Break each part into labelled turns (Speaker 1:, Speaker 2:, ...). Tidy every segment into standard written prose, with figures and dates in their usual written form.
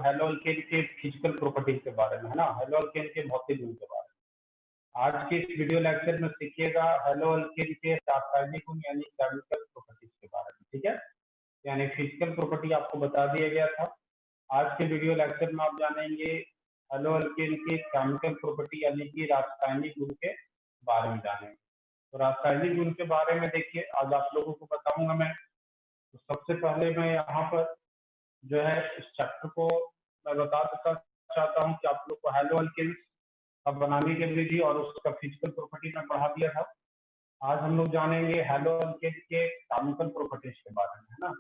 Speaker 1: Hello alkane के physical properties के बारे में, है ना, हेलो अल्केन के भौतिक गुण के बारे में। आज के इस वीडियो लेक्चर में सीखिएगा हेलो अल्केन के रासायनिक गुण यानी केमिकल प्रॉपर्टीज के बारे में। ठीक है, यानी फिजिकल प्रॉपर्टी आपको बता दिया गया था। आज के वीडियो लेक्चर में आप जानेंगे हेलो अल्केन के केमिकल प्रॉपर्टी यानी कि रासायनिक गुण के बारे में जानेंगे। तो रासायनिक गुण के बारे में देखिए आज आप लोगों को बताऊंगा मैं। तो सबसे पहले मैं यहाँ पर जो है इस चैप्टर को मैं बता चाहता हूँ कि आप लोग को हेलो अल्केन्स का बनाने की विधि और उसका फिजिकल प्रॉपर्टी में पढ़ा दिया था। आज हम लोग जानेंगे हेलो अल्केन के केमिकल प्रॉपर्टीज के बारे में, है ना,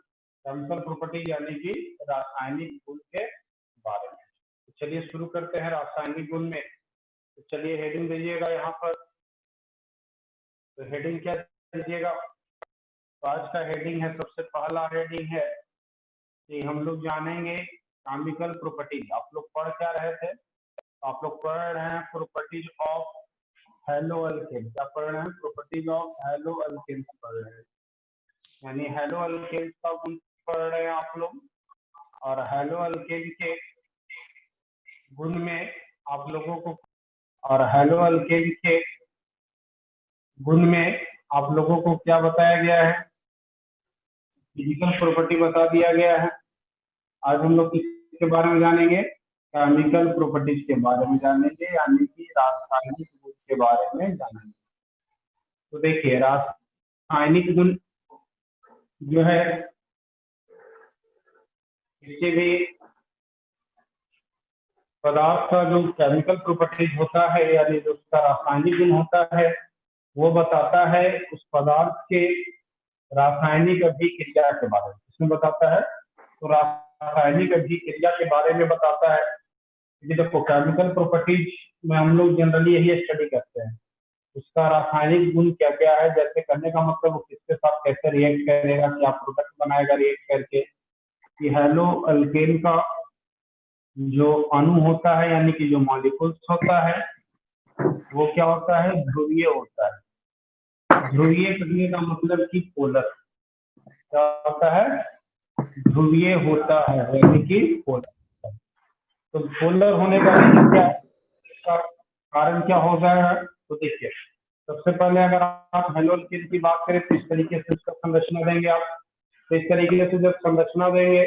Speaker 1: केमिकल प्रॉपर्टी यानी कि रासायनिक गुण के बारे में। तो चलिए शुरू करते हैं रासायनिक गुण में। तो चलिए हेडिंग दीजिएगा यहाँ पर। तो हेडिंग क्या दीजिएगा? तो आज का हेडिंग है, सबसे पहला हेडिंग है कि हम लोग जानेंगे केमिकल प्रॉपर्टीज। आप लोग पढ़ क्या रहे थे? आप लोग पढ़ रहे हैं प्रॉपर्टीज ऑफ हेलो अल्केन। क्या पढ़ रहे हैं? प्रॉपर्टीज ऑफ हेलो अल्केन पढ़ रहे हैं, यानी हेलो अल्केन का गुण पढ़ रहे हैं आप लोग। और हेलो अल्केन के गुण में आप लोगों को आप लोगों को क्या बताया गया है? फिजिकल प्रॉपर्टी बता दिया गया है। आज हम लोग किसके बारे में जानेंगे? केमिकल प्रॉपर्टीज के बारे में जानेंगे, यानी कि रासायनिक गुण के बारे में जानेंगे। तो देखिए रासायनिक गुण जो है किसी भी पदार्थ का जो केमिकल प्रॉपर्टीज होता है यानी जो उसका रासायनिक गुण होता है वो बताता है उस पदार्थ के रासायनिक अभिक्रिया के बारे में। इसमें बताता है तो रासायनिक अभिक्रिया के बारे में बताता है। देखो केमिकल प्रॉपर्टीज में हम लोग जनरली यही स्टडी करते हैं, उसका रासायनिक गुण क्या क्या है। जैसे करने का मतलब वो किसके साथ कैसे रिएक्ट करेगा, क्या प्रोडक्ट बनाएगा रिएक्ट करके। कि हेलो अल्केन का जो अणु होता है यानी कि जो मॉलिक्यूल्स होता है वो क्या होता है? ध्रुवीय होता है। ध्रुवीय करने का मतलब कि पोलर। क्या होता है? ध्रुवीय होता है यानी कि पोलर। तो पोलर होने का रीजन क्या है, इसका कारण क्या हो जाएगा? तो देखिए सबसे पहले अगर आप हेलो अल्केन की बात करें तो इस तरीके से उसका संरचना देंगे आप। तो इस तरीके से जब संरचना देंगे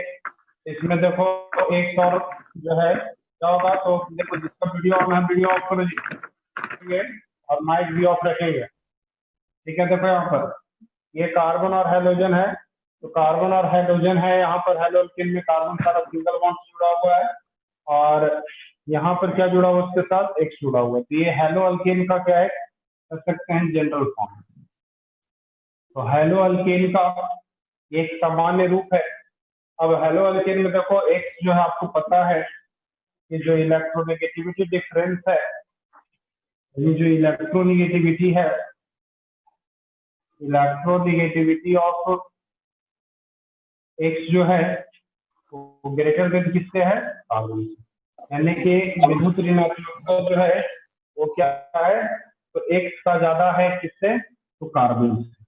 Speaker 1: इसमें देखो एक और जो है क्या होगा, तो देखो जिसका वीडियो ऑन है वीडियो ऑफ करेंगे और माइक भी ऑफ रखेंगे। ठीक है, देखो यहाँ पर ये कार्बन और हाइड्रोजन है। तो कार्बन और हाइड्रोजन है यहाँ पर हेलो अल्केन में। कार्बन सारा सिंगल बॉन्ड से जुड़ा हुआ है और यहाँ पर क्या जुड़ा हुआ उसके साथ? X जुड़ा हुआ है। तो ये हेलो अल्केन का क्या है, कर सकते हैं जनरल फॉर्म। तो हेलो अल्केन का एक सामान्य रूप है। अब हेलो अल्केन में देखो X जो है आपको पता है कि जो इलेक्ट्रोनेगेटिविटी डिफरेंस है, ये जो इलेक्ट्रोनेगेटिविटी है, इलेक्ट्रोनेगेटिविटी ऑफ X जो है वो ग्रेटर देन किससे है? कार्बन से। यानी कि विद्युत ऋणात्मकता जो है वो क्या है? तो X का ज्यादा है किससे? तो कार्बन से।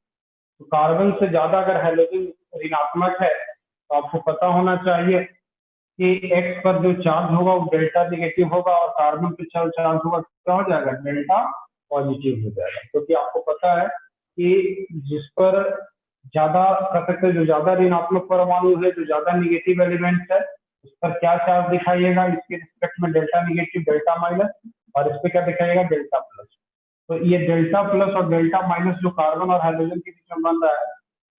Speaker 1: तो कार्बन से ज्यादा अगर हाइड्रोजन ऋणात्मक है तो आपको पता होना चाहिए कि X पर जो चार्ज होगा वो डेल्टा नेगेटिव होगा और कार्बन पे चार्ज होगा क्या हो जाएगा? डेल्टा पॉजिटिव हो जाएगा। क्योंकि आपको पता है कि जिस पर ज्यादा कर सकते हैं, जो ज्यादा ऋणात्मक परमाणु है, जो ज्यादा निगेटिव एलिमेंट है, उस पर क्या चार्ज दिखाइएगा? इसके रिस्पेक्ट में डेल्टा निगेटिव, डेल्टा माइनस, और इस पे क्या दिखाइएगा? Delta plus. तो ये डेल्टा प्लस और डेल्टा माइनस जो कार्बन और हाइड्रोजन के बीच में बन रहा है,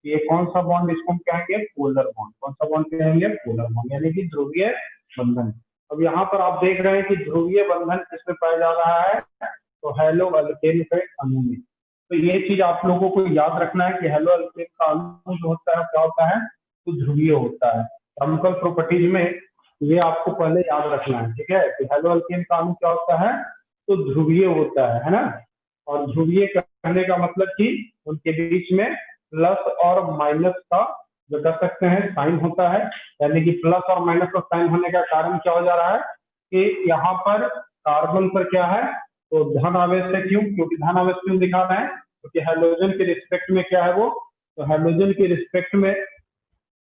Speaker 1: ये कौन सा बॉन्ड? इसको हम कहेंगे पोलर बॉन्ड। कौन सा बॉन्ड कहेंगे? पोलर बॉन्ड, यानी कि ध्रुवीय बंधन। अब यहाँ पर आप देख रहे हैं कि ध्रुवीय बंधन किसमें पाया जा रहा है? तो हेलो अल्केन के अणु में। तो ये चीज आप लोगों को याद रखना है कि हेलो अल्केन का अणु जो होता है क्या होता है? तो ध्रुवीय होता है। केमिकल प्रॉपर्टीज में ये आपको पहले याद रखना है, ठीक है? कि हेलो अल्केन का अणु क्या होता है? तो ध्रुवीय होता है ना। और ध्रुवीय कहने का मतलब कि उनके बीच में प्लस और माइनस का जो कर सकते हैं साइन होता है। यानी कि प्लस और माइनस का साइन होने का कारण क्या हो जा रहा है कि यहाँ पर कार्बन पर क्या है? तो धन आवेश है। क्यों? क्योंकि धन आवेश क्यों दिखा रहे हैं? क्योंकि हाइड्रोजन के रिस्पेक्ट में क्या है वो? तो हाइड्रोजन के रिस्पेक्ट में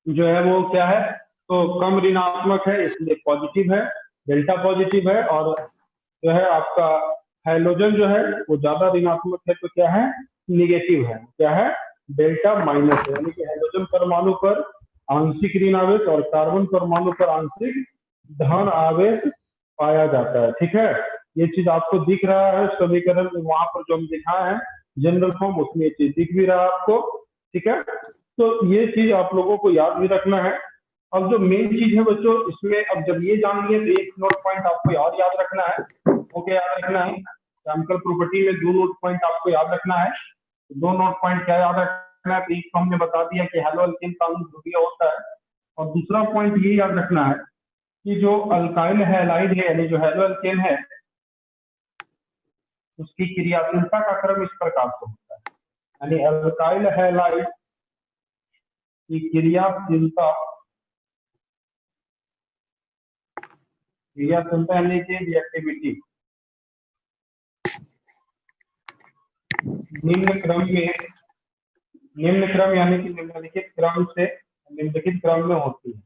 Speaker 1: जो है वो क्या है? तो कम ऋणात्मक है इसलिए पॉजिटिव है, डेल्टा पॉजिटिव है। और जो है आपका हाइड्रोजन जो है वो ज्यादा ऋणात्मक है तो क्या है, निगेटिव है, क्या है, डेल्टा माइनस है। यानी कि हाइड्रोजन परमाणु पर आंशिक ऋण आवेश और कार्बन परमाणु पर आंशिक धन आवेश पाया जाता है। ठीक है, ये चीज आपको दिख रहा है समीकरण में, वहां पर जो हम दिखा है जनरल फॉर्म, उसमें ये चीज दिख भी रहा है आपको। ठीक है, तो ये चीज आप लोगों को याद भी रखना है। अब जो मेन चीज है बच्चों इसमें, अब जब ये जान लिए तो एक नोट पॉइंट आपको और याद रखना है। ओके, याद रखना है केमिकल प्रॉपर्टी में 2 नोट पॉइंट आपको याद रखना है। 2 नोट पॉइंट क्या याद रखना है, एक तो हमने बता दिया कि हेलो अल्केन का अणु ध्रुवीय होता है, और दूसरा पॉइंट ये याद रखना है कि जो अल्काइल हैलाइड है यानी जो हेलो अल्केन है उसकी क्रियाशीलता का क्रम इस प्रकार से होता है। यानी अल्काइल हैलाइड की क्रियाशीलता यानी कि रिएक्टिविटी निम्न क्रम यानी कि निम्नलिखित क्रम में होती है।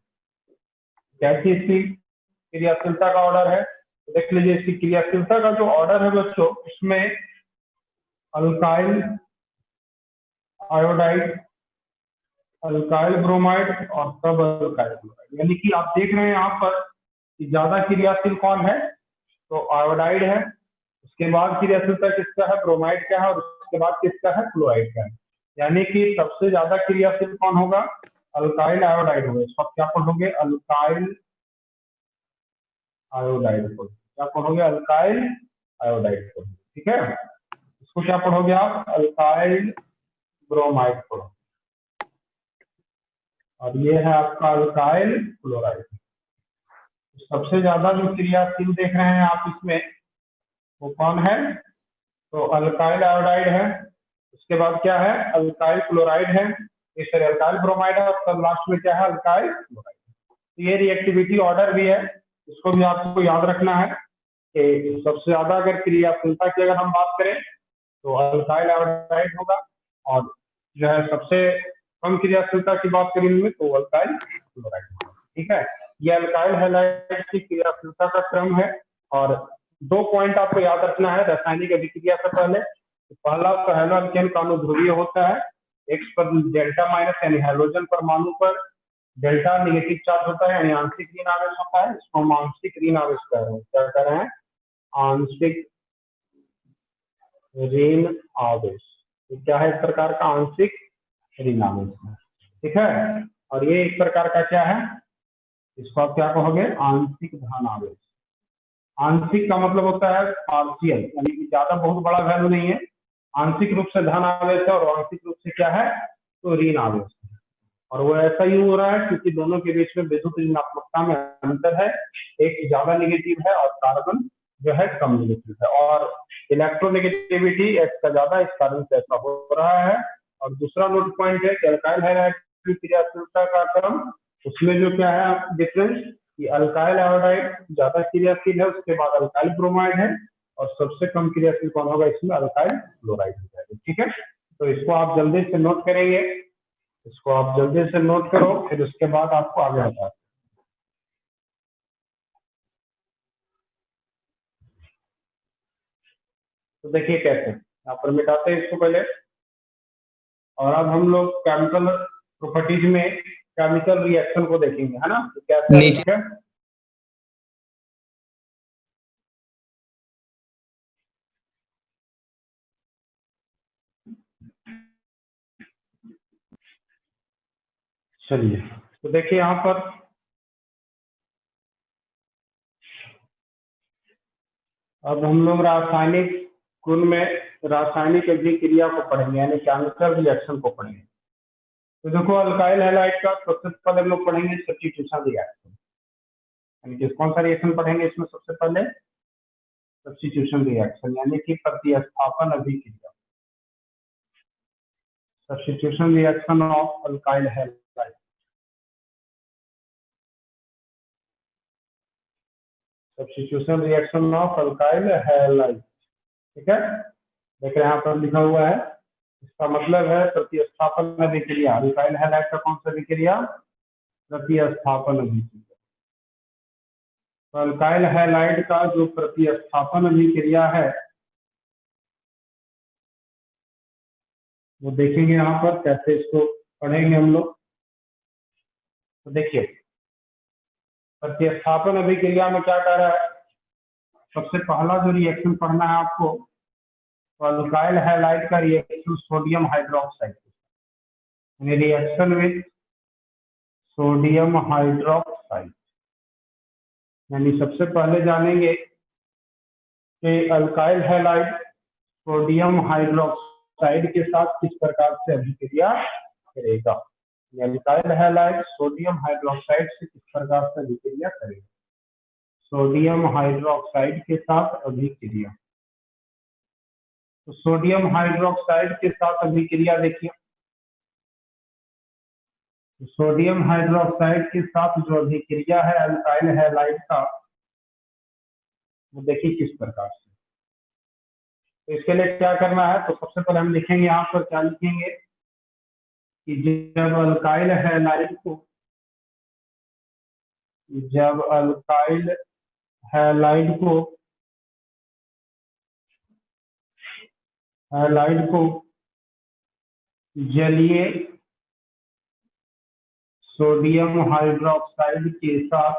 Speaker 1: कैसी इसकी क्रियाशीलता का ऑर्डर है, तो देख लीजिए इसकी क्रियाशीलता का जो ऑर्डर है बच्चों, उसमें अल्काइल आयोडाइड, अल्काइल ब्रोमाइड और सब अल्काइल ब्रोमाइड। यानी कि आप देख रहे हैं यहाँ पर कि ज्यादा क्रियाशील कौन है, तो आयोडाइड है, उसके बाद क्रियाशीलता किसका है, ब्रोमाइड का है, और उसके बाद किसका है, फ्लोराइड का है। यानी कि सबसे ज्यादा क्रियाशील कौन होगा, अल्काइल आयोडाइड होगा। इसको क्या पढ़ोगे, अल्काइल आयोडाइड को क्या पढ़ोगे, अल्काइल आयोडाइड को। ठीक है, इसको क्या पढ़ोगे आप, अल्काइल ब्रोमाइड पढ़ो, और ये है आपका अल्काइल फ्लोराइड। सबसे ज्यादा जो क्रियाशील देख रहे हैं आप इसमें वो कौन है, तो अल्काइल आयोडाइड है, उसके बाद क्या है, अल्काइल क्लोराइड है, इस तरह अल्काइल ब्रोमाइड है, और तब लास्ट में क्या है, अल्काइल क्लोराइड। तो ये रिएक्टिविटी ऑर्डर भी है, इसको भी आपको याद रखना है कि सबसे ज्यादा अगर क्रियाशीलता की अगर हम बात करें तो अल्काइल आयोडाइड होगा, और जो है सबसे कम क्रियाशीलता की बात करें इनमें तो अल्काइल क्लोराइड होगा। ठीक है, ये अल्काइल हैलाइड की क्रियाशीलता का क्रम है। और 2 पॉइंट आपको याद रखना है रासायनिक अभिक्रिया से पहले। तो पहला तो हेलो अल्केन का अणु ध्रुवीय होता है, एक्स पर डेल्टा माइनस यानी हाइड्रोजन परमाणु पर डेल्टा निगेटिव चार्ज होता है, यानी आंशिक ऋण आवेश होता है। इसको हम आंशिक ऋण आवेश कह रहे हैं, क्या कह रहे हैं, आंशिक ऋण आवेश। तो क्या है, एक प्रकार का आंशिक ऋण आवेश है। ठीक है, और ये एक प्रकार का क्या है, इसको आप क्या कहोगे, आंशिक धन आवेश। आंशिक का मतलब होता है पार्शियल, यानी कि ज्यादा बहुत बड़ा वैल्यू नहीं है, आंशिक रूप से धन आवेश है और आंशिक रूप से क्या है, तो ऋण आवेश है। और वो ऐसा ही हो रहा है क्योंकि दोनों के बीच में विद्युत ऋणात्मकता में अंतर है, एक ज्यादा निगेटिव है और कार्बन जो है कम निगेटिव है, और इलेक्ट्रोनेगेटिविटी एक्स का ज्यादा, इस कारण से ऐसा हो रहा है। और दूसरा नोट पॉइंट है कि अल्काइल हैलाइड की क्रियाशीलता का क्रम, उसमें जो क्या है डिफरेंस, कि अल्काइल आयोडाइड ज्यादा क्रियाशील है, उसके बाद अल्काइल ब्रोमाइड है, और सबसे कम क्रियाशील कौन होगा इसमें, अल्काइल क्लोराइड हो जाएगा। ठीक है, तो इसको आप जल्दी से नोट करेंगे, इसको आप जल्दी से नोट करो, फिर उसके बाद आपको आगे बताते हैं। तो देखिए कैसे, यहाँ पर मिटाते हैं इसको पहले, और अब हम लोग केमिकल प्रॉपर्टीज में केमिकल रिएक्शन को देखेंगे, है ना, तो कैसे
Speaker 2: नीचे
Speaker 1: है। चलिए, तो देखिए यहाँ पर अब हम लोग रासायनिक गुण में रासायनिक अभिक्रिया को पढ़ेंगे, यानी केमिकल रिएक्शन को पढ़ेंगे। तो देखो अल्काइल हैलाइड का सबसे पहले हम लोग पढ़ेंगे सब्स्टिट्यूशन रिएक्शन, यानी कि कौन सा रिएक्शन पढ़ेंगे इसमें, सबसे पहले सब्स्टिट्यूशन रिएक्शन, यानी कि प्रतिस्थापन अभिक्रिया, substitution reaction of alkyl halide. Substitution reaction of alkyl halide. ठीक है, देख रहे हैं यहाँ पर लिखा हुआ है, इसका मतलब है प्रतिस्थापन अभिक्रिया। अल्काइल हैलाइड का कौन सा अभिक्रिया, प्रतिस्थापन अभिक्रिया। तो अल्काइल हैलाइड का जो प्रतिस्थापन अभिक्रिया है वो देखेंगे यहाँ पर कैसे इसको पढ़ेंगे हम लोग। तो देखिए प्रतिस्थापन अभिक्रिया में क्या कर रहा है, सबसे पहला जो रिएक्शन पढ़ना है आपको, तो अल्काइल हैलाइड का रिएक्शन सोडियम हाइड्रोक्साइड, यानी रिएक्शन विद सोडियम हाइड्रोक्साइड। यानी सबसे पहले जानेंगे कि अल्काइल हैलाइड सोडियम हाइड्रोक्साइड के साथ किस प्रकार से अभिक्रिया करेगा। अल्काइल हैलाइड सोडियम हाइड्रोक्साइड से किस प्रकार से अभिक्रिया करेगा, सोडियम हाइड्रोक्साइड के साथ अभिक्रिया। तो सोडियम हाइड्रोक्साइड के साथ अभिक्रिया देखिए, तो सोडियम हाइड्रोक्साइड के साथ जो अभिक्रिया है अल्काइल हैलाइड का, वो देखिए किस प्रकार से। तो इसके लिए क्या करना है, तो सबसे पहले हम लिखेंगे यहाँ पर, क्या लिखेंगे कि जब अल्काइल हैलाइड को जलीय सोडियम हाइड्रोक्साइड के साथ,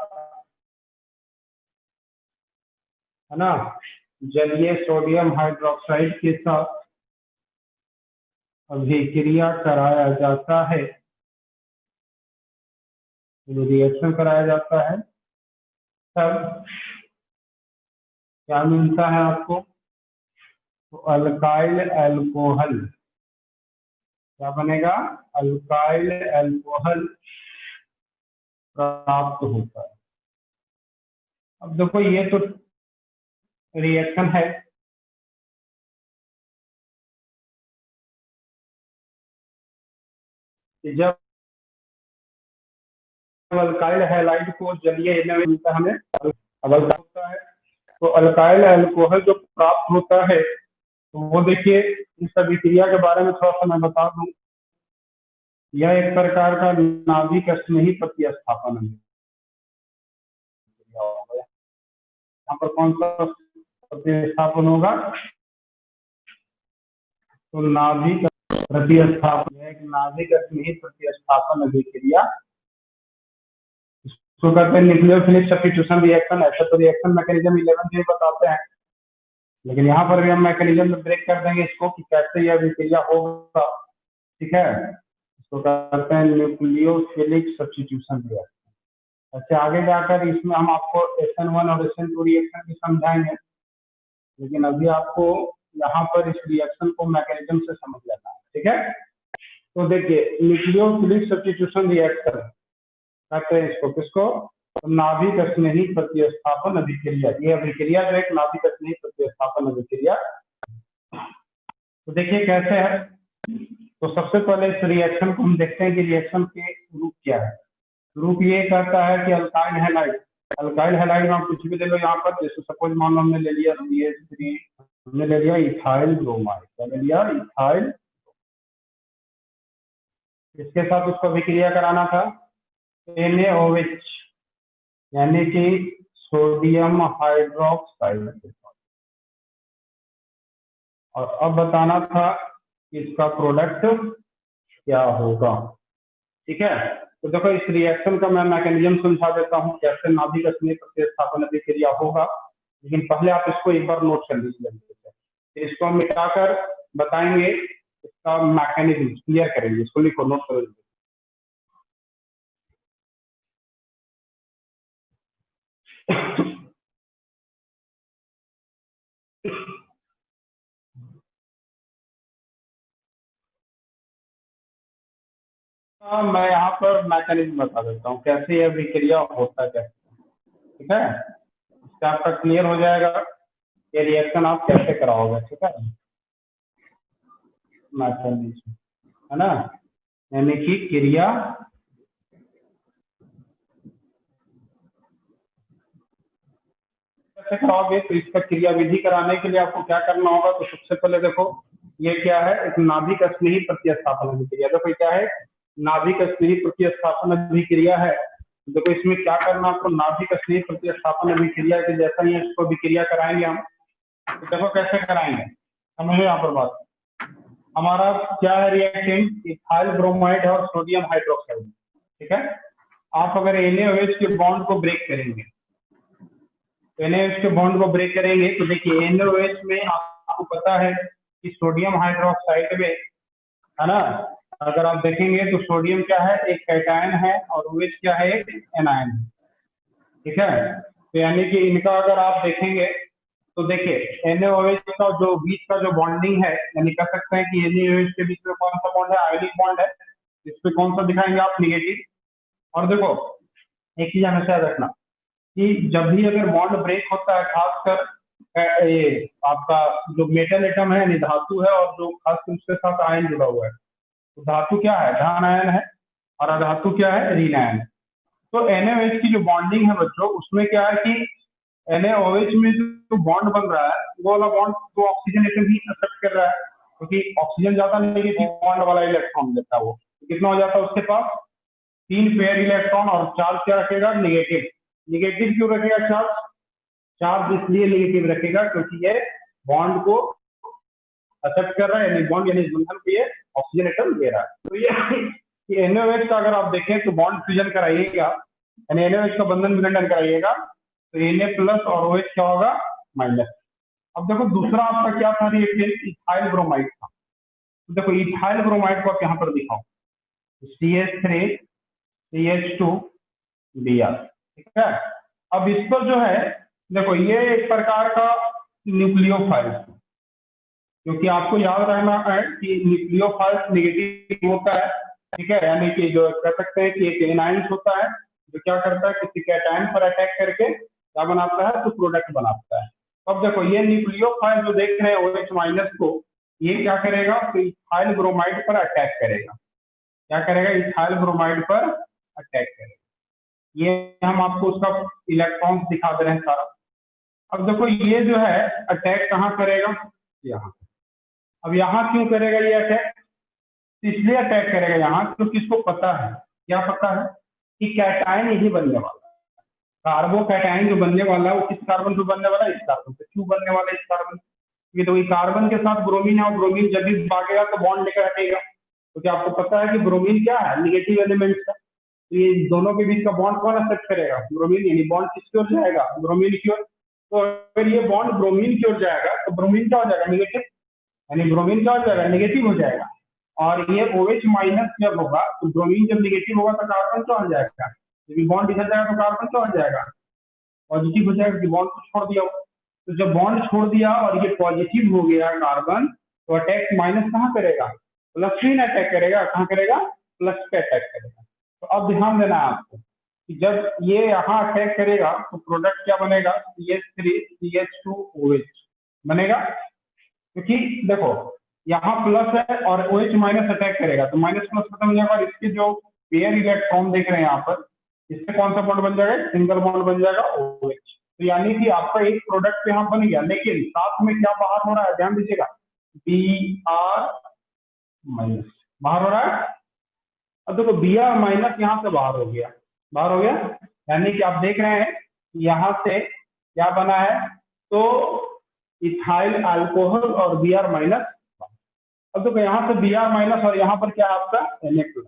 Speaker 1: है ना, जलीय सोडियम हाइड्रोक्साइड के साथ अभिक्रिया कराया जाता है, रिएक्शन कराया जाता है, तब क्या मिलता है आपको, तो अल्काइल अल्कोहल। क्या बनेगा, अल्काइल अल्कोहल प्राप्त होता है। अब देखो ये तो रिएक्शन है, जब अल्काइल हैलाइड को जलीय मिलता है हमें, अब होता है, तो अल्काइल अल्कोहल जो प्राप्त होता है, तो वो देखिए इस अभिक्रिया के बारे में थोड़ा सा मैं बता दूं। यह एक प्रकार का नाभिक स्नेही प्रतिस्थापन है। यहाँ पर कौन सा प्रतिस्थापन होगा, तो नाभिक प्रतिस्थापन, एक नाभिक स्नेही प्रतिस्थापन अभिक्रिया, इसको कहते हैं न्यूक्लियोफिलिक सब्स्टिट्यूशन रिएक्शन। ऐसा तो रिएक्शन मैकेनिज्म 11 में बताते हैं, लेकिन यहाँ पर भी हम मैकेनिज्म में ब्रेक कर देंगे इसको कि कैसे यह अभिक्रिया होगा। ठीक है, इसको कहते हैं न्यूक्लियोफिलिक सब्स्टिट्यूशन रिएक्शन। ऐसे आगे जाकर इसमें हम आपको SN1 और SN2 रिएक्शन भी समझाएंगे, लेकिन अभी आपको यहाँ पर इस रिएक्शन को मैकेनिज्म से समझ लेना है। ठीक है, तो देखिए न्यूक्लियोफिलिक सब्स्टिट्यूशन रिएक्शन कहते हैं इसको, किसको, नाभिक स्नेही प्रतिस्थापन अभिक्रिया। ये अभिक्रिया जो एक नाभिक स्नेही प्रतिस्थापन अभिक्रिया। तो देखिए कैसे है, तो सबसे पहले इस रिएक्शन को हम देखते हैं कि रिएक्शन के रूप क्या है। रूप ये कहता है कि अल्काइल हैलाइड में कुछ भी ले लो यहाँ पर, जैसे सपोज मान लो हमने ले लिया CH3, हमने ले लिया इथाइल ब्रोमाइड, क्या ले लिया, इथाइल। इसके साथ उसको अभिक्रिया कराना था NaOH, यानी कि सोडियम हाइड्रोक्साइड के साथ, और अब बताना था कि इसका प्रोडक्ट क्या होगा। ठीक है, तो देखो इस रिएक्शन का मैं मैकेनिज्म समझा देता हूँ कैसे नाभिक स्नेही प्रतिस्थापन अभिक्रिया होगा, लेकिन पहले आप इसको एक बार नोट कर लीजिए, फिर इसको हम मिटाकर बताएंगे, इसका मैकेनिज्म क्लियर करेंगे। इसको लिखो, नोट कर लीजिए। मैं यहाँ पर मैकेनिज्म बता देता हूँ कैसे यह अभिक्रिया होता है कैसे। ठीक है, इसका आपका क्लियर हो जाएगा ये रिएक्शन आप कैसे कराओगे। ठीक है, मैकेनिज्म है ना, यानी कि क्रिया कैसे कराओगे। तो इसका क्रिया विधि कराने के लिए आपको क्या करना होगा, तो सबसे पहले देखो ये क्या है, एक नाभिक स्नेही प्रतिस्थापन अभिक्रिया। देखो क्या है, नाभिक स्नेही प्रतिस्थापन अभिक्रिया है। देखो इसमें क्या करना आपको, नाभिक स्नेही प्रतिस्थापन अभिक्रिया के जैसा ही इसको अभिक्रिया कराएंगे हम। तो देखो कैसे कराएंगे, समझो यहाँ पर बात। हमारा क्या है रिएक्टेंट, इथाइल ब्रोमाइड और सोडियम हाइड्रोक्साइड, ठीक है। आप अगर NaOH के बॉन्ड को ब्रेक करेंगे, NaOH के बॉन्ड को ब्रेक करेंगे तो देखिए NaOH में आपको पता है कि सोडियम हाइड्रोक्साइड में, है ना, अगर आप देखेंगे तो सोडियम क्या है, एक कैटायन है, और OH क्या है, एक एनायन, ठीक है। तो यानी कि इनका अगर आप देखेंगे तो देखिए NaOH का जो बीच का जो बॉन्डिंग है, यानी कह सकते हैं कि NaOH के बीच में कौन सा बॉन्ड है, आयोनिक बॉन्ड है। इस पे कौन सा दिखाएंगे आप, निगेटिव। और देखो एक चीज हमेशा याद रखना कि जब भी अगर बॉन्ड ब्रेक होता है, खासकर ये आपका जो मेटल एटम है यानी धातु है, और जो खासकर उसके साथ आयन जुड़ा हुआ है, तो धातु क्या है, धन आयन है, और अधातु क्या है, ऋण आयन है। तो NaOH की जो बॉन्डिंग है बच्चों, उसमें क्या है कि NaOH में जो बॉन्ड बन रहा है, वो वाला बॉन्ड तो ऑक्सीजन एटम ही एक्सेप्ट कर रहा है, क्योंकि ऑक्सीजन ज्यादा नेगेटिव बॉन्ड वाला इलेक्ट्रॉन देता है। वो कितना हो जाता है उसके पास, 3 पेयर इलेक्ट्रॉन, और चार्ज क्या रखेगा, निगेटिव। निगेटिव क्यों रखेगा चार्ज, चार्ज इसलिए निगेटिव रखेगा क्योंकि ये बॉन्ड को एक्सेप्ट कर रहा है, यानी बॉन्ड यानी बंधन को ये ऑक्सीजन एटम दे रहा है। तो ये NaOH का अगर आप देखें तो बॉन्ड फ्यूजन कराइएगा, यानी NaOH का बंधन विखंडन कराइएगा, तो Na प्लस और OH क्या होगा, माइनस। अब देखो दूसरा आपका क्या था रिएक्टेंट, इथाइल ब्रोमाइड था। तो देखो इथाइल ब्रोमाइड को आप यहाँ पर दिखाओ, CH3 CH2 Br, ठीक है। अब इस पर जो है देखो ये एक प्रकार का न्यूक्लियोफाइल, क्योंकि आपको याद रखना है कि न्यूक्लियोफाइल नेगेटिव होता है, ठीक है। यानी कि जो कह सकते हैं कि एक एनायंस होता है जो क्या करता है, किसी कैटायन पर अटैक करके क्या बनाता है, तो प्रोडक्ट बनाता है। अब देखो ये न्यूक्लियोफाइल जो देख रहे हैं OH माइनस को, ये क्या करेगा, तो इथाइल ब्रोमाइड पर अटैक करेगा। क्या करेगा, इथाइल ब्रोमाइड पर अटैक करेगा। ये हम आपको उसका इलेक्ट्रॉन दिखा दे रहे हैं सारा। अब देखो ये जो है अटैक कहाँ करेगा, यहाँ। अब यहाँ क्यों करेगा ये अटैक, इसलिए अटैक करेगा यहाँ क्योंकि इसको पता है, क्या पता है, कि कैटायन यही बनने वाला है। कार्बो कैटायन जो बनने वाला है वो किस कार्बन से बनने वाला है, इस कार्बन से। क्यों बनने वाला है इस कार्बन, ये तो कार्बन के साथ ब्रोमीन है, और ब्रोमीन जब भी भागेगा तो बॉन्ड लेकर हटेगा, क्योंकि आपको पता है कि ब्रोमीन क्या है, निगेटिव एलिमेंट है। तो ये दोनों के बीच का बॉन्ड कौन एक्सेप्ट करेगा, ब्रोमीन, यानी बॉन्ड किसकी ओर जाएगा, ब्रोमीन की ओर। तो अगर ये बॉन्ड ब्रोमीन की ओर जाएगा तो ब्रोमीन क्या हो जाएगा, निगेटिव, यानी ब्रोमीन क्या हो जाएगा, निगेटिव हो जाएगा। और ये OH माइनस जब होगा तो ब्रोमीन जब निगेटिव होगा तो कार्बन क्या हो जाएगा, जब बॉन्ड इधर जाएगा तो कार्बन क्या हो जाएगा, पॉजिटिव हो जाएगा, कि बॉन्ड को छोड़ दिया। तो जब बॉन्ड छोड़ दिया और ये पॉजिटिव हो गया कार्बन, तो अटैक माइनस कहाँ करेगा, प्लस में अटैक करेगा, कहाँ करेगा, प्लस पे अटैक करेगा। तो अब ध्यान देना है आपको कि जब ये यहाँ अटैक करेगा तो प्रोडक्ट क्या बनेगा, CH3 CH2 OH बनेगा। क्योंकि देखो यहाँ प्लस है और OH माइनस अटैक करेगा, तो माइनस प्लस खत्म हो जाएगा। इसके जो पेयर इलेक्ट्रॉन देख रहे हैं यहाँ पर, इससे कौन सा बॉन्ड बन जाएगा, सिंगल बॉन्ड बन जाएगा OH। तो यानी कि आपका एक प्रोडक्ट यहाँ बन गया, लेकिन साथ में क्या बाहर हो रहा है, ध्यान दीजिएगा, Br माइनस बाहर हो रहा है। अब देखो Br माइनस यहाँ से बाहर हो गया, बाहर हो गया, यानी कि आप देख रहे हैं यहाँ से क्या बना है, तो इथाइल अल्कोहल और Br माइनस। अब देखो यहाँ से Br माइनस और यहाँ पर क्या है आपका Na प्लस,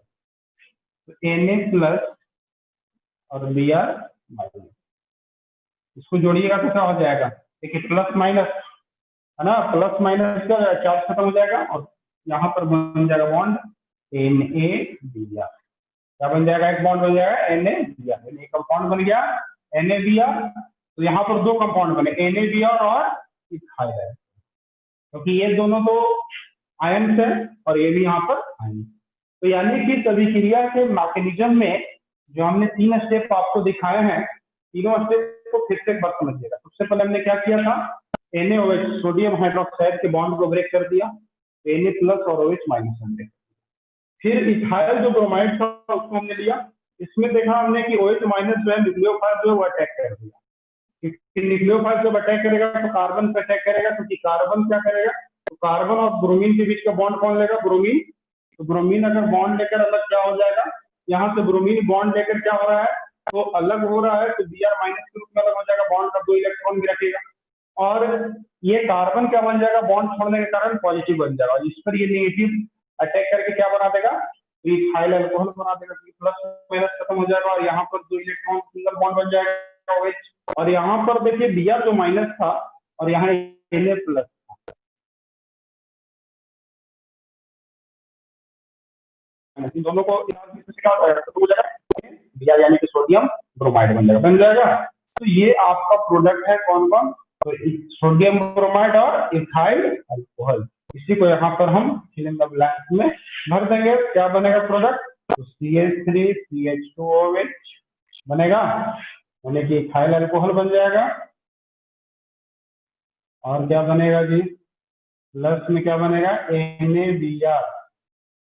Speaker 1: तो Na प्लस और Br माइनस, इसको जोड़िएगा तो क्या हो जाएगा, देखिए प्लस माइनस है ना, प्लस माइनस क्या चार्ज खत्म हो जाएगा, और यहाँ पर बन जाएगा बॉन्ड NaBr। क्या बन जाएगा, एक बॉन्ड बन जाएगा NaBr, एक कंपाउंड बन गया NaBr। तो यहाँ पर दो कंपाउंड बने NaBr और इथाइल है, क्योंकि ये दोनों तो आयन है और ये भी यहाँ पर आयन। तो यानी कि अभिक्रिया के मैकेनिज्म में जो हमने 3 स्टेप आपको दिखाए हैं, तीनों स्टेप को फिर से एक बार समझिएगा। सबसे पहले हमने क्या किया था, NaOH सोडियम हाइड्रोक्साइड के बॉन्ड को ब्रेक कर दिया, Na प्लस और OH माइनस हमने। फिर इथाइल जो ब्रोमाइड था उसको हमने लिया, इसमें देखा हमने कि OH माइनस जो है न्यूक्लियोफाइल जो है वो अटैक कर दिया। न्यूक्लियोफाइल जब अटैक करेगा तो कार्बन पे अटैक करेगा, क्योंकि कार्बन क्या करेगा, तो कार्बन और ब्रोमीन के बीच का बॉन्ड कौन लेगा, ब्रोमीन तो ब्रोमीन अगर बॉन्ड लेकर अलग क्या हो जाएगा, यहाँ से ब्रोमीन बॉन्ड लेकर क्या हो रहा है, तो अलग हो रहा है, तो Br माइनस के रूप में अलग हो जाएगा, बॉन्ड का 2 इलेक्ट्रॉन भी रखेगा, और ये कार्बन क्या बन जाएगा, बॉन्ड छोड़ने के कारण पॉजिटिव बन जाएगा, और इस पर ये नेगेटिव अटैक करके क्या बना देगा, इथाइल अल्कोहल बना देगा, प्लस माइनस खत्म हो जाएगा, और यहाँ पर 2 इलेक्ट्रॉन सिंगल बॉन्ड बन जाएगा OH, और यहाँ पर देखिए Br जो माइनस था और यहाँ Na प्लस, इन दोनों को Br यानी कि सोडियम ब्रोमाइड बन जाएगा। तो ये आपका प्रोडक्ट है कौन कौन, तो सोडियम ब्रोमाइड और इथाइल अल्कोहल, इसी को यहाँ पर हम फिल इन द ब्लैंक में भर देंगे। क्या बनेगा प्रोडक्ट, तो CH3CH2OH बनेगा, यानी कि इथाइल अल्कोहल बन जाएगा, और क्या बनेगा जी, प्लस में क्या बनेगा,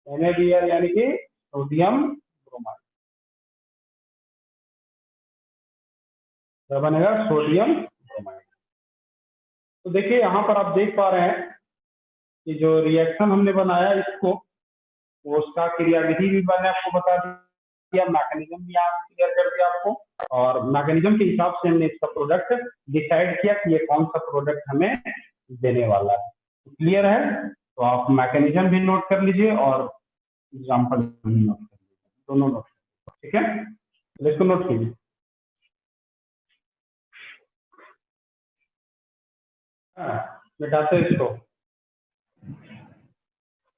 Speaker 1: NaBr यानी कि सोडियम ब्रोमाइड, क्या बनेगा, सोडियम ब्रोमाइड। तो देखिए यहाँ पर आप देख पा रहे हैं कि जो रिएक्शन हमने बनाया इसको, वो उसका क्रियाविधि भी मैंने आपको बता दिया, मैकेनिज्म भी यहाँ क्लियर कर दिया आपको, और मैकेनिज्म के हिसाब से हमने इसका प्रोडक्ट डिसाइड किया कि ये कौन सा प्रोडक्ट हमें देने वाला है। क्लियर है, तो आप मैकेनिज्म भी नोट कर लीजिए और एग्जाम्पल भी नोट कर लीजिए, दोनों नोट, ठीक है, तो इसको नोट कीजिए। मिटाते इसको,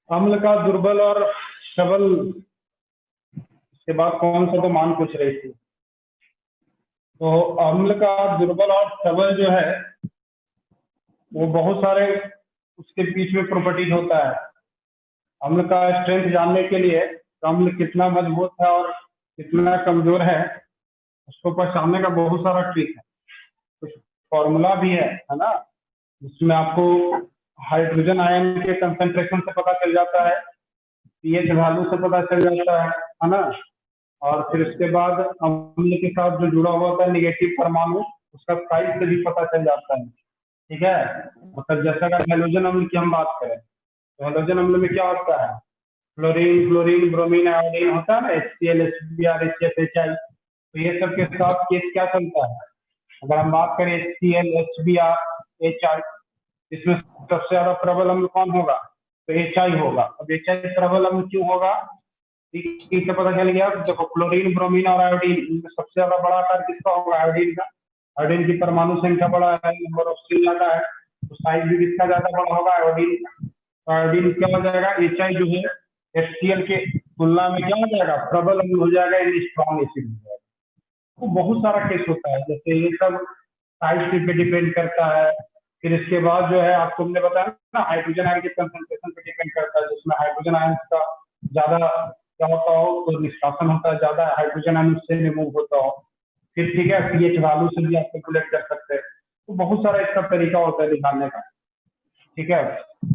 Speaker 1: अम्ल का दुर्बल और सबल, इसके बाद कौन सा तो मान पूछ रही थी, तो अम्ल का दुर्बल और सबल जो है वो बहुत सारे उसके बीच में प्रॉपर्टीज होता है। अम्ल का स्ट्रेंथ जानने के लिए अम्ल कितना मजबूत है और कितना कमजोर है उसको पहचानने का बहुत सारा ट्रिक है, कुछ फॉर्मूला भी है ना, जिसमें आपको हाइड्रोजन आयन के कंसंट्रेशन से पता चल जाता है, पीएच वैल्यू से पता चल जाता है ना, और फिर उसके बाद अम्ल के साथ जो जुड़ा हुआ होता है निगेटिव परमाणु, उसका साइज से भी पता चल जाता है, ठीक है। मतलब जैसा अगर हैलोजन अम्ल की हम बात करें, तो हैलोजन अम्ल में क्या होता है, फ्लोरीन, क्लोरीन, ब्रोमीन, आयोडीन होता है ना, HCl, HBr, HF, HI, तो ये सब के साथ केस क्या चलता है, अगर हम बात करें HCl, HBr, HI, इसमें सबसे ज्यादा प्रबल अम्ल कौन होगा, तो HI होगा। अब HI प्रबल अम्ल क्यों होगा, इससे पता चल गया, देखो क्लोरीन, ब्रोमीन और आयोडीन, इनमें सबसे ज्यादा बड़ा आकार किसका होगा, आयोडीन का, आयोडीन की परमाणु संख्या बड़ा है, नंबर ऑफ स्ट्रिंग ज्यादा है, तो साइज भी किसका ज्यादा बड़ा होगा, आयोडीन का। तो आयोडीन क्या हो जाएगा, HI जो है HCl के तुलना में क्या हो जाएगा, प्रबल अम्ल हो जाएगा, यानी स्ट्रॉन्ग एसिड हो जाएगा। तो बहुत सारा केस होता है, जैसे ये सब साइज पे डिपेंड करता है। फिर इसके बाद जो है आपको हमने बताया ना, हाइड्रोजन आयन के कंसंट्रेशन पे डिपेंड करता है, जिसमें हाइड्रोजन आयन का ज्यादा क्या होता हो तो निष्कासन होता है, ज्यादा हाइड्रोजन आयन उससे रिमूव होता हो। फिर ठीक है, पीएच वैल्यू से भी आप कैलकुलेट कर सकते हैं। तो बहुत सारा इसका तरीका होता है दिखाने का, ठीक है।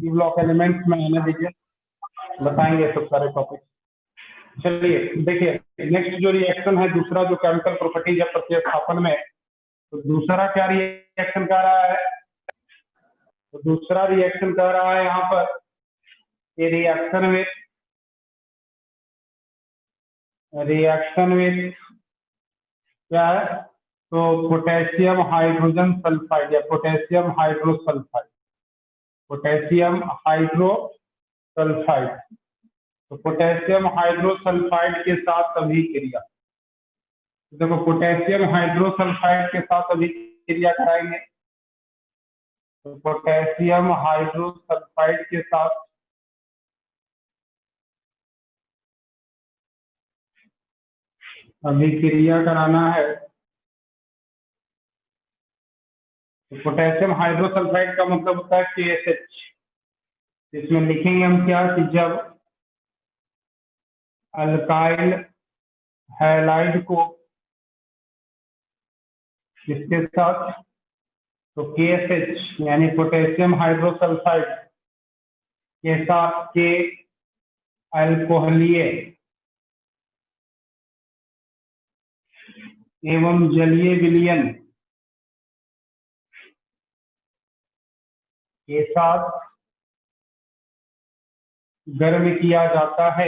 Speaker 1: ई ब्लॉक एलिमेंट्स में आने दीजिए, बताएंगे सब सारे टॉपिक। चलिए देखिए, नेक्स्ट जो रिएक्शन है, दूसरा जो केमिकल प्रॉपर्टीज है प्रतिस्थापन में, तो दूसरा क्या रिएक्शन कर रहा है, तो दूसरा रिएक्शन कर रहा है यहाँ पर, ये रिएक्शन में क्या है, तो पोटेशियम हाइड्रोजन सल्फाइड या पोटेशियम हाइड्रोसल्फाइड, पोटेशियम हाइड्रोसल्फाइड, तो पोटेशियम हाइड्रोसल्फाइड के साथ अभिक्रिया, देखो पोटेशियम हाइड्रोसल्फाइड के साथ अभिक्रिया कराएंगे, तो पोटेशियम हाइड्रोसल्फाइड के साथ अभिक्रिया कराना है, तो पोटेशियम हाइड्रोसल्फाइड का मतलब होता है KSH। इसमें लिखेंगे हम क्या, कि जब अल्काइल हैलाइड को इसके साथ, तो KSH यानी पोटेशियम हाइड्रोसल्फाइड के साथ के अल्कोहलीय एवं जलीय विलयन के साथ गर्म किया जाता है,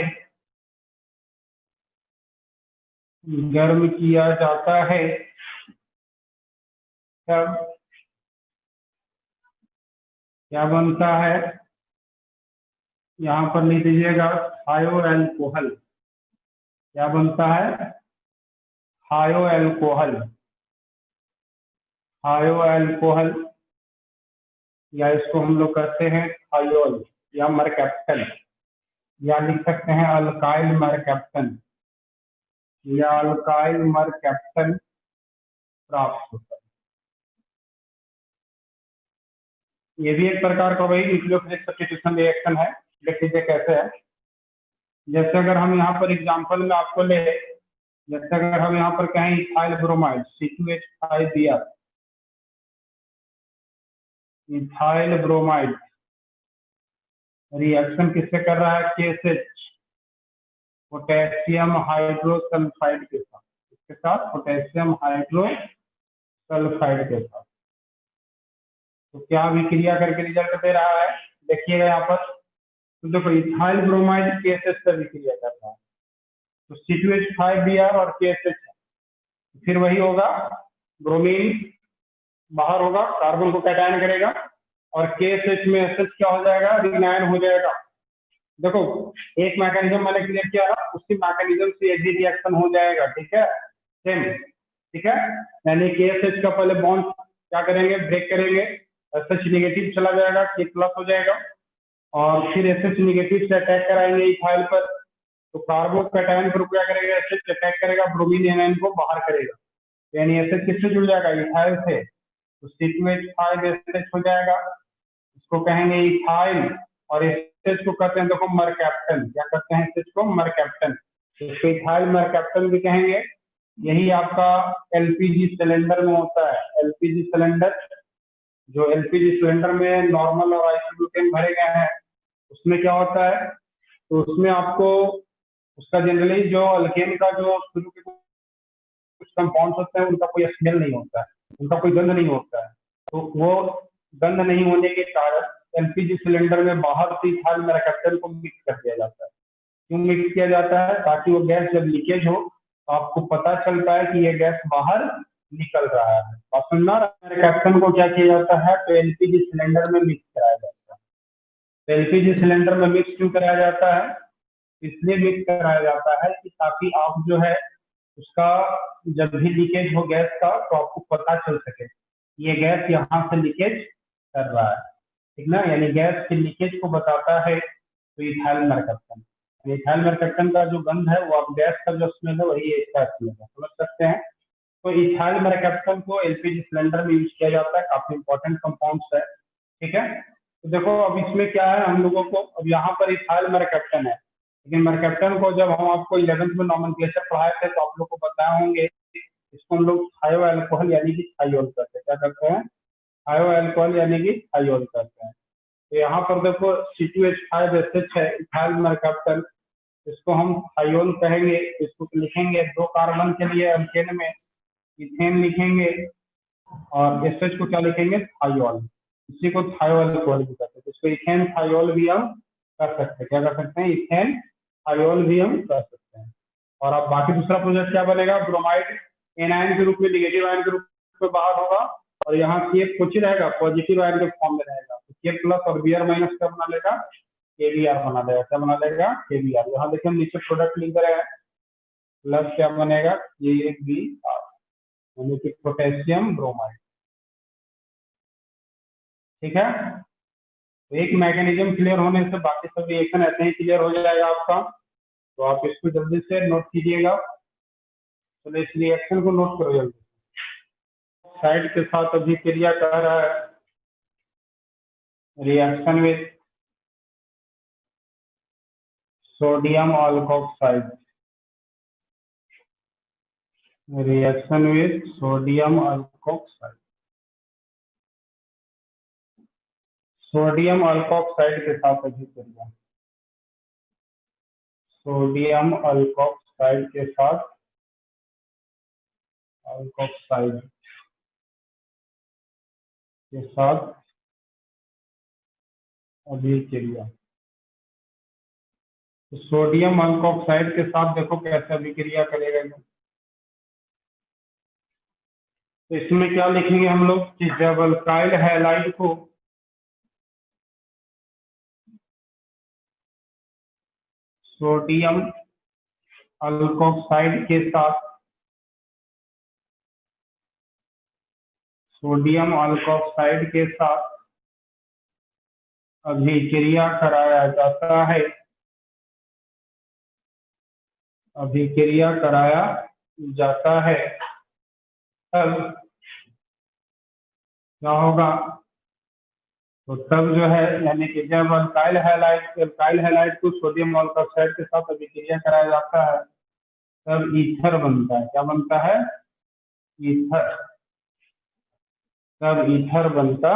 Speaker 1: गर्म किया जाता है तब क्या बनता है? यहाँ पर लिख दीजिएगा थायो एल्कोहल। क्या बनता है? थायो एल्कोहल, थायो एल्कोहल, या इसको हम लोग कहते हैं थायोल या मरकैप्टन, या लिख सकते हैं अल्काइल मरकैप्टन, या अल्काइल मरकैप्टन प्राप्त होता है। ये भी एक प्रकार का वही न्यूक्लियोफिलिक सब्स्टिट्यूशन रिएक्शन है। देख लीजिए कैसे है। जैसे अगर हम यहाँ पर एग्जांपल में आपको ले, जैसे अगर हम यहाँ पर कहें ethyl bromide C2H5Br, ethyl bromide reaction किससे कर रहा है? KSH, पोटेशियम हाइड्रोसल्फाइड के साथ, इसके साथ पोटेशियम हाइड्रोसल्फाइड के साथ। तो क्या अभिक्रिया करके रिजल्ट दे रहा है? देखिएगा यहाँ पर, तो देखो इथाइल ब्रोमाइड KSH से अभिक्रिया कर रहा है, तो C2H5Br और KSH, फिर वही होगा, ब्रोमीन बाहर होगा, कार्बन को कैटायन करेगा, और KSH में SH क्या हो जाएगा? रिनायन हो जाएगा। देखो एक मैकेनिज्म मैंने क्लियर किया ना, उसी मैकेनिज्म से ये भी रिएक्शन हो जाएगा, ठीक है, सेम, ठीक है। यानी KSH का पहले बॉन्ड क्या करेंगे? ब्रेक करेंगे, SH नेगेटिव चला जाएगा, K प्लस हो जाएगा, और फिर SH नेगेटिव से अटैक कराएंगे इथाइल पर, तो कार्बो कैटायन पर क्या करेगा? SH अटैक करेगा, ब्रोमीन एनायन को बाहर करेगा, यानी SH किससे जुड़ जाएगा? इथाइल से, तो C2H5SH हो जाएगा, इसको कहेंगे इथाइल, और SH को कहते हैं, देखो मरकैप्टन, क्या कहते हैं SH को? मरकैप्टन, इसको इथाइल मरकैप्टन भी कहेंगे। यही आपका LPG सिलेंडर में होता है। LPG सिलेंडर, जो LPG सिलेंडर में नॉर्मल और आइसोब्यूटेन भरे गए हैं, उसमें क्या होता है? तो उसमें आपको उसका जनरली जो अल्केन का जो शुरू के कुछ कंपाउंड्स होते हैं, उनका कोई स्मेल नहीं होता है, उनका कोई गंध नहीं होता है। तो वो गंध नहीं होने के कारण LPG सिलेंडर में बाहर से इथाइल मरकैप्टन को मिक्स कर दिया जाता है। क्यों मिक्स किया जाता है? ताकि वो गैस जब लीकेज हो तो आपको पता चल पाए कि ये गैस बाहर निकल रहा है। और मरकैप्टन को क्या किया जाता है? तो LPG सिलेंडर में मिक्स कराया जाता है। तो LPG सिलेंडर में मिक्स क्यों कराया जाता है? इसलिए मिक्स कराया जाता है कि ताकि आप जो है उसका जब भी लीकेज हो गैस का, तो आपको पता चल सके ये गैस यहाँ से लीकेज कर रहा है, ठीक ना। यानी गैस के लीकेज को बताता है तो इथाइल मरकैप्टन। इथाइल मरकैप्टन का जो गंध है वो अब गैस का जो स्मेल है वही इसका स्मेल है, समझ सकते हैं। तो इथाइल मरकैप्टन को LPG सिलेंडर में यूज किया जाता है, काफी इंपॉर्टेंट कंपाउंड्स है, ठीक है। तो देखो अब इसमें क्या है, हम लोगों को अब यहाँ पर इथाइल मरकैप्टन है, लेकिन मरकैप्टन को जब हम आपको 11th में नॉमेनक्लेचर पढ़ाए थे तो आप लोग को बताए होंगे, इसको हम लोग थायो एल्कोहल यानी कि थायोल करते हैं। क्या करते हैं? थायो एल्कोहल यानी कि थायोल करते हैं। तो यहाँ पर देखो C2H5SH है, इथाइल मरकैप्टन, इसको हम थायोल कहेंगे। इसको लिखेंगे 2 कार्बन के लिए अल्केन में इथेन लिखेंगे, और SH को क्या लिखेंगे? थायोल। इसी को थायो एल्कोहल भी कहते हैं। तो इसको इथेन थायोल भी हम कर सकते हैं। क्या कर सकते हैं? इथेन थायोल भी हम कर सकते हैं। और अब बाकी दूसरा प्रोजेक्ट क्या बनेगा? ब्रोमाइड एनायन के रूप में, नेगेटिव आयन के रूप में बाहर होगा, और यहाँ K कुछ ही रहेगा, पॉजिटिव आयन के फॉर्म में रहेगा, तो K प्लस और Br माइनस क्या बना लेगा? KBr बना देगा। क्या बना लेगा? KBr। यहाँ देखिए हम नीचे प्रोडक्ट लिख रहे हैं, प्लस क्या बनेगा? KBr, यानी कि पोटेशियम ब्रोमाइड, ठीक है। तो एक मैकेनिज्म क्लियर होने से बाकी सब रिएक्शन ऐसे ही क्लियर हो जाएगा आपका। तो आप इसको जल्दी से नोट कीजिएगा। चलो इस रिएक्शन को नोट करो जल्दी। साइड के साथ अभिक्रिया कर रहा है, reaction with sodium alkoxide, reaction with sodium alkoxide, sodium alkoxide के साथ अभिक्रिया, सोडियम अल्कोक्साइड के साथ अल्कोक्साइड के साथ अभिक्रिया। तो सोडियम अल्कोक्साइड के साथ देखो कैसे अभिक्रिया करेगा ये। तो इसमें क्या लिखेंगे हम लोग कि जब अल्काइल हैलाइड को सोडियम अल्कोक्साइड के साथ अभिक्रिया कराया जाता है, तब क्या होगा? तो तब जो है यानी कि जब अल्काइल हैलाइड को सोडियम अल्कोक्साइड के साथ अभिक्रिया कराया जाता है तब ईथर बनता है। क्या बनता है? ईथर। तब ईथर बनता,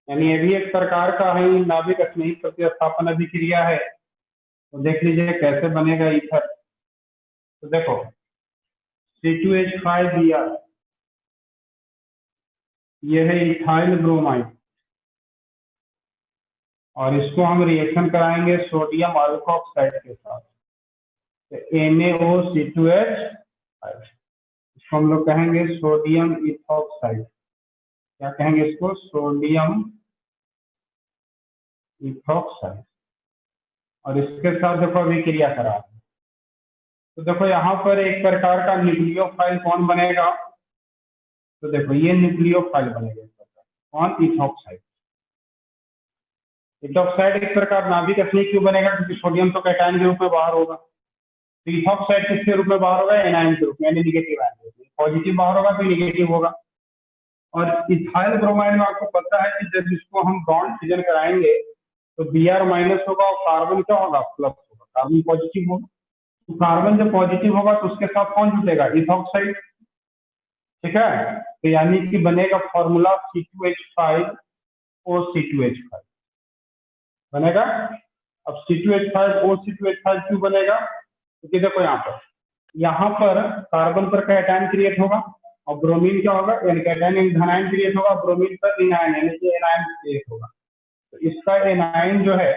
Speaker 1: यानी ये भी एक प्रकार का है नाभिक स्नेही प्रतिस्थापन अभिक्रिया है। तो देख लीजिए कैसे बनेगा ईथर। तो देखो C2H5Br, ये है इथाइल ब्रोमाइड, और इसको हम रिएक्शन कराएंगे सोडियम अल्कोक्साइड के साथ, तो NaOC2H5, इसको हम लोग कहेंगे सोडियम इथॉक्साइड। क्या कहेंगे इसको? Sodium ethoxide. और इसके साथ देखो अभिक्रिया करा। तो देखो यहाँ पर एक प्रकार का न्यूक्लियोफाइल कौन बनेगा? तो देखो ये न्यूक्लियोफाइल बनेगा कौन? इथॉक्साइड। इथॉक्साइड एक प्रकार नाभिक स्नेही क्यों बनेगा? क्योंकि सोडियम तो कैटायन के रूप में बाहर होगा, तो इथॉक्साइड किसके रूप में बाहर होगा? एनायन के रूप में, यानी निगेटिव आयन। पॉजिटिव बाहर होगा तो निगेटिव होगा। और इथाइल ब्रोमाइड में आपको पता है कि जब इसको हम बॉन्ड फिजन कराएंगे तो Br माइनस होगा और कार्बन क्या होगा? प्लस होगा। कार्बन पॉजिटिव होगा, तो कार्बन जब पॉजिटिव होगा तो उसके साथ कौन जुटेगा? इथॉक्साइड। ठीक है, तो यानी कि बनेगा फॉर्मूला C2H5OC2H5 बनेगा। अब C2H5OC2H5 क्यों बनेगा? क्योंकि देखो यहाँ पर कार्बन पर कैटायन क्रिएट होगा और ब्रोमीन क्या होगा? यानी कैटायन धनायन क्रिएट होगा, ब्रोमीन पर एनायन यानी कि एनायन क्रिएट होगा। तो इसका एनायन जो है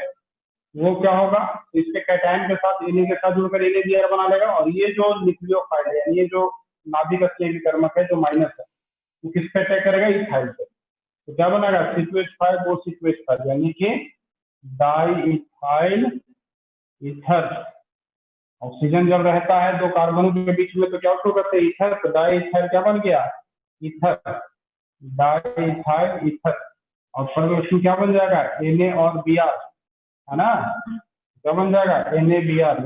Speaker 1: वो क्या होगा? इसके कैटायन के साथ Na के साथ जुड़कर NaBr बना लेगा, और ये जो न्यूक्लियोफाइल है यानी ये जो नाभिक स्नेही कर्मक है जो माइनस है वो किससे अटैक करेगा? इथाइल से। तो क्या बनेगा? C2H5OC2H5 यानी कि डाई इथाइल ईथर। ऑक्सीजन जब रहता है दो कार्बनों के बीच में तो क्या शुरू करते हैं? ईथर। तो डाई इथाइल क्या बन गया? ईथर। Di ethyl ether. और परमाणु क्या बन जाएगा? Na और Br, है ना? क्या बन जाएगा? NaBr,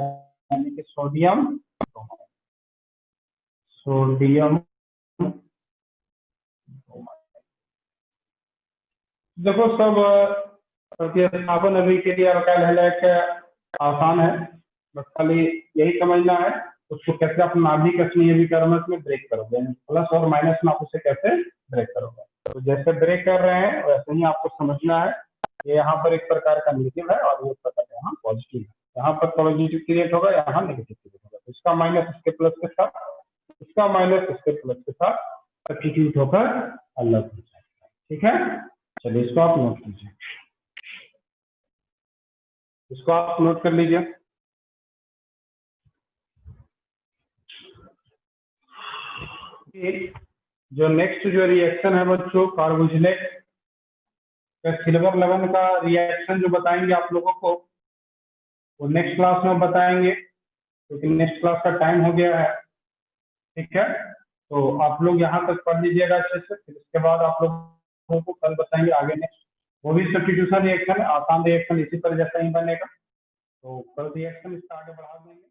Speaker 1: यानी कि सोडियम। देखो सब प्रतिस्थापन अभिक्रिया अल्काइल हैलाइड आसान है, बस खाली यही समझना है उसको कैसे आप नाभिक स्नेही अभिकर्मक में ब्रेक करोगे, यानी प्लस और माइनस में आप उसे कैसे ब्रेक करोगे। तो जैसे ब्रेक कर रहे हैं वैसे ही आपको समझना है। ये यहाँ पर एक प्रकार का नेगेटिव है और ये प्रकार का यहाँ पॉजिटिव है। यहाँ पर पॉजिटिव क्रिएट होगा, यहाँ नेगेटिव क्रिएट होगा। तो इसका माइनस इसके प्लस के साथ, इसका माइनस इसके प्लस के साथ सब्स्टिट्यूट होकर अलग हो जाएगा। ठीक है, चलिए इसको आप नोट कीजिए, इसको आप नोट कर लीजिए। जो नेक्स्ट जो रिएक्शन है बच्चों, कार्बोजिलेट का सिल्वर लगन का रिएक्शन जो बताएंगे आप लोगों को वो नेक्स्ट क्लास में बताएंगे, क्योंकि नेक्स्ट क्लास का टाइम हो गया है। ठीक है, तो आप लोग यहाँ तक पढ़ लीजिएगा अच्छे से, फिर इसके बाद आप लोगों को कल बताएंगे आगे नेक्स्ट। वो भी सब्स्टिट्यूशन रिएक्शन है, आसान रिएक्शन इसी पर जैसा ही बनेगा। तो कल रिएक्शन इसका आगे बढ़ा देंगे।